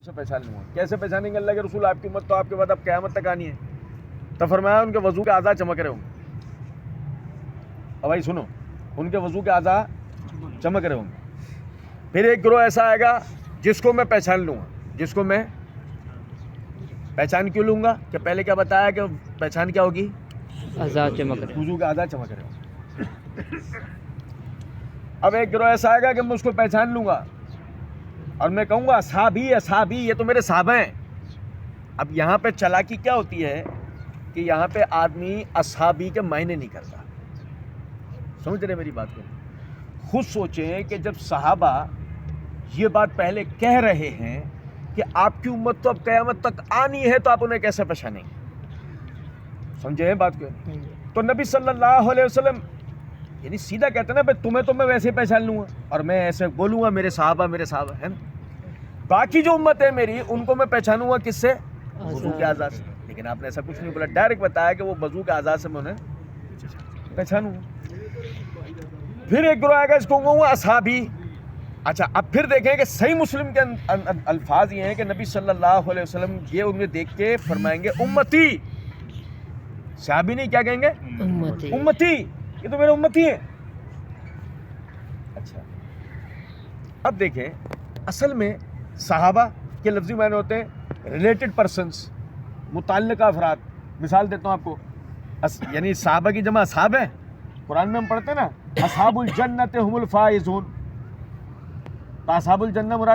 سے پہچان لوں گا. کیسے پہچانیں گے اللہ کے رسول؟ آپ کی امت تو آپ کے بعد اب قیامت تک آنی ہے. تو فرمایا ان کے وضو کے اعضاء چمک رہے ہوں گے. اب بھائی سنو، ان کے وضو کے اعضاء چمک رہے ہوں گے. پھر ایک گروہ ایسا آئے گا جس کو میں پہچان لوں گا. جس کو میں پہچان کیوں لوں گا؟ کہ پہلے کیا بتایا کہ پہچان کیا ہوگی؟ اعضاء چمک رہے. وضو کے اعضاء چمک رہے ہوں گے. اب ایک گروہ ایسا آئے گا کہ میں اس کو پہچان لوں گا اور میں کہوں گا اصحابی اصحابی، یہ تو میرے صحابہ ہیں. اب یہاں پہ چالاکی کیا ہوتی ہے کہ یہاں پہ آدمی اصحابی کے معنی نہیں کرتا. سمجھ رہے میری بات کو؟ خود سوچیں کہ جب صحابہ یہ بات پہلے کہہ رہے ہیں کہ آپ کی امت تو اب قیامت تک آنی ہے، تو آپ انہیں کیسے پہچانیں گے؟ سمجھے بات کو؟ تو نبی صلی اللہ علیہ وسلم یعنی سیدھا کہتے ہیں نا بھائی تمہیں تو میں ویسے پہچان لوں گا اور میں ایسے بولوں گا میرے صحابہ ہے نا. باقی جو امت ہے میری ان کو میں پہچانوں گا کس سے؟ وضو کے اعضاء سے. لیکن آپ نے ایسا کچھ نہیں بولا، ڈائریکٹ بتایا کہ وہ وضو کے اعضاء سے میں انہیں پہچانوں گا. پھر ایک گروہ آئے گا اس کو کہوں گا اصحابی. اچھا اب پھر دیکھیں کہ صحیح مسلم کے الفاظ یہ ہیں کہ نبی صلی اللہ علیہ وسلم یہ انہیں دیکھ کے فرمائیں گے امتی. صحابی نہیں، کیا کہیں گے؟ امتی. امتی، یہ تو میرے امتی ہیں. اچھا اب دیکھیں اصل میں صحابہ کے لفظی معنی ہوتے ہیں ریلیٹڈ پرسنس، متعلقہ افراد. مثال دیتا ہوں آپ کو، یعنی صحابہ کی جمع اصحاب ہے. قرآن میں ہم پڑھتے ہیں نا اصحاب الجنت هم الفائزون، تو اصحاب الجنہ مراد